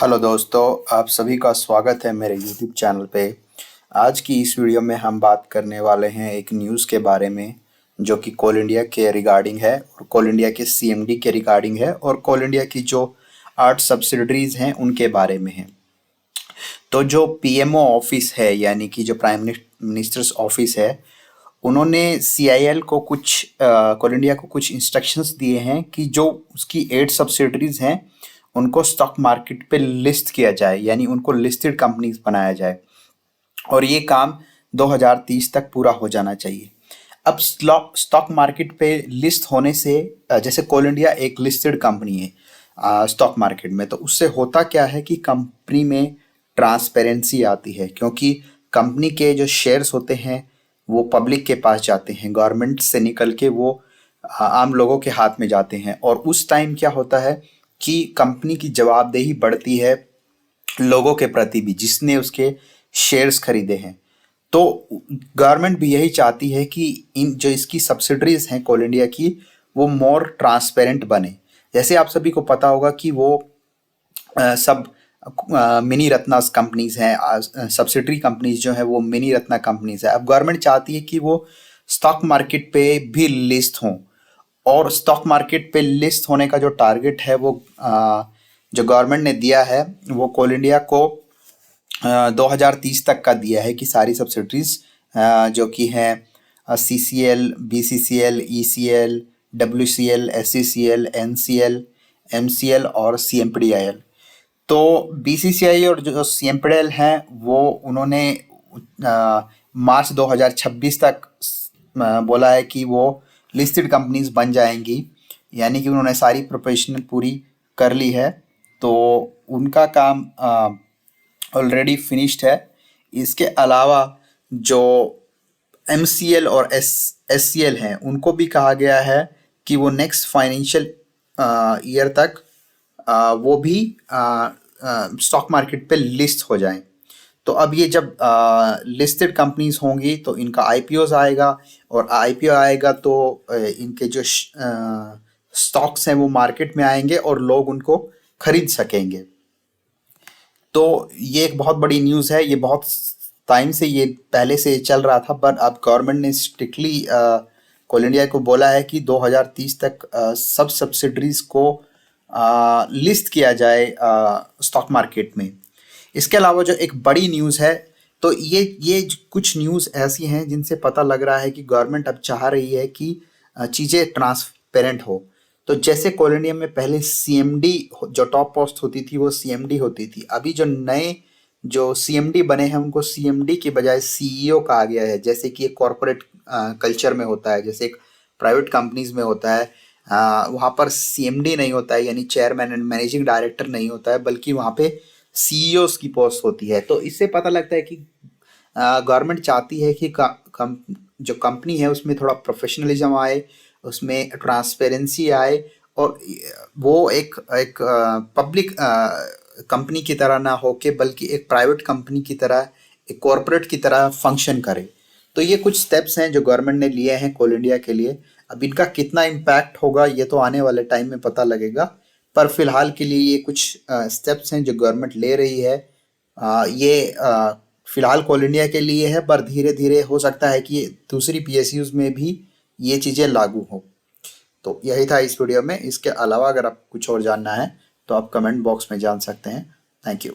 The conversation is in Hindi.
हेलो दोस्तों, आप सभी का स्वागत है मेरे YouTube चैनल पे। आज की इस वीडियो में हम बात करने वाले हैं एक न्यूज़ के बारे में जो कि कोल इंडिया के रिगार्डिंग है और कोल इंडिया के CMD के रिगार्डिंग है और कोल इंडिया की जो 8 सब्सिडरीज हैं उनके बारे में है। तो जो PMO ऑफिस है यानी कि जो प्राइम मिनिस्टर्स ऑफिस है, उन्होंने CIL को कोल इंडिया को कुछ इंस्ट्रक्शंस दिए हैं कि जो उसकी 8 सब्सिडरीज हैं उनको स्टॉक मार्केट पे लिस्ट किया जाए, यानी उनको लिस्टेड कंपनीज बनाया जाए और ये काम 2030 तक पूरा हो जाना चाहिए। अब स्टॉक मार्केट पे लिस्ट होने से जैसे कोल इंडिया एक लिस्टेड कंपनी है स्टॉक मार्केट में, तो उससे होता क्या है कि कंपनी में ट्रांसपेरेंसी आती है, क्योंकि कंपनी के जो शेयर्स होते हैं वो पब्लिक के पास जाते हैं, गवर्नमेंट से निकल के वो आम लोगों के हाथ में जाते हैं। और उस टाइम क्या होता है कि कंपनी की जवाबदेही बढ़ती है लोगों के प्रति भी, जिसने उसके शेयर्स खरीदे हैं। तो गवर्नमेंट भी यही चाहती है कि इन जो इसकी सब्सिडरीज हैं कोल इंडिया की, वो मोर ट्रांसपेरेंट बने। जैसे आप सभी को पता होगा कि वो सब मिनी रत्नास कंपनीज हैं, सब्सिडरी कंपनीज जो है वो मिनी रत्ना कंपनीज है। अब गवर्नमेंट चाहती है कि वो स्टॉक मार्केट पे भी लिस्ट हों, और स्टॉक मार्केट पे लिस्ट होने का जो टारगेट है वो जो गवर्नमेंट ने दिया है वो कोल इंडिया को 2030 तक का दिया है कि सारी सब्सिडरीज जो कि हैं CCL, BCCL, ECL, WCL, SCCL, NCL, MCL और CMPDIL। तो BCCI और जो CMPDIL हैं वो उन्होंने मार्च 2026 तक बोला है कि वो लिस्टेड कंपनीज बन जाएंगी, यानी कि उन्होंने सारी प्रोफेशनल पूरी कर ली है, तो उनका काम ऑलरेडी फिनिश्ड है। इसके अलावा जो MCL और SCL हैं उनको भी कहा गया है कि वो नेक्स्ट फाइनेंशियल ईयर तक वो भी स्टॉक मार्केट पे लिस्ट हो जाएं। तो अब ये जब लिस्टेड कंपनीज होंगी तो इनका IPOs आएगा, और IPO आएगा तो इनके जो स्टॉक्स हैं वो मार्केट में आएंगे और लोग उनको खरीद सकेंगे। तो ये एक बहुत बड़ी न्यूज़ है। ये बहुत टाइम से ये पहले से चल रहा था, पर अब गवर्नमेंट ने स्ट्रिक्टली कोल इंडिया को बोला है कि 2030 तक सब सब्सिडरीज को लिस्ट किया जाए स्टॉक मार्केट में। इसके अलावा जो एक बड़ी न्यूज़ है, तो ये कुछ न्यूज़ ऐसी हैं जिनसे पता लग रहा है कि गवर्नमेंट अब चाह रही है कि चीज़ें ट्रांसपेरेंट हो। तो जैसे कोल इंडिया में पहले CMD जो टॉप पोस्ट होती थी वो CMD होती थी, अभी जो नए जो CMD बने हैं उनको CMD के बजाय CEO कहा गया है। जैसे कि एक कॉरपोरेट कल्चर में होता है, जैसे एक प्राइवेट कंपनीज में होता है, वहाँ पर CMD नहीं होता है, यानी चेयरमैन एंड मैनेजिंग डायरेक्टर नहीं होता है, बल्कि वहाँ पे CEOs की पोस्ट होती है। तो इससे पता लगता है कि गवर्नमेंट चाहती है कि जो कंपनी है उसमें थोड़ा प्रोफेशनलिज्म आए, उसमें ट्रांसपेरेंसी आए, और वो एक पब्लिक कंपनी की तरह ना हो के बल्कि एक प्राइवेट कंपनी की तरह, एक कॉरपोरेट की तरह फंक्शन करे। तो ये कुछ स्टेप्स हैं जो गवर्नमेंट ने लिए हैं कोल इंडिया के लिए। अब इनका कितना इम्पैक्ट होगा ये तो आने वाले टाइम में पता लगेगा, पर फिलहाल के लिए ये कुछ स्टेप्स हैं जो गवर्नमेंट ले रही है। ये फिलहाल कोल इंडिया के लिए है, पर धीरे धीरे हो सकता है कि दूसरी PSUs में भी ये चीज़ें लागू हो। तो यही था इस वीडियो में। इसके अलावा अगर आप कुछ और जानना है तो आप कमेंट बॉक्स में जान सकते हैं। Thank you.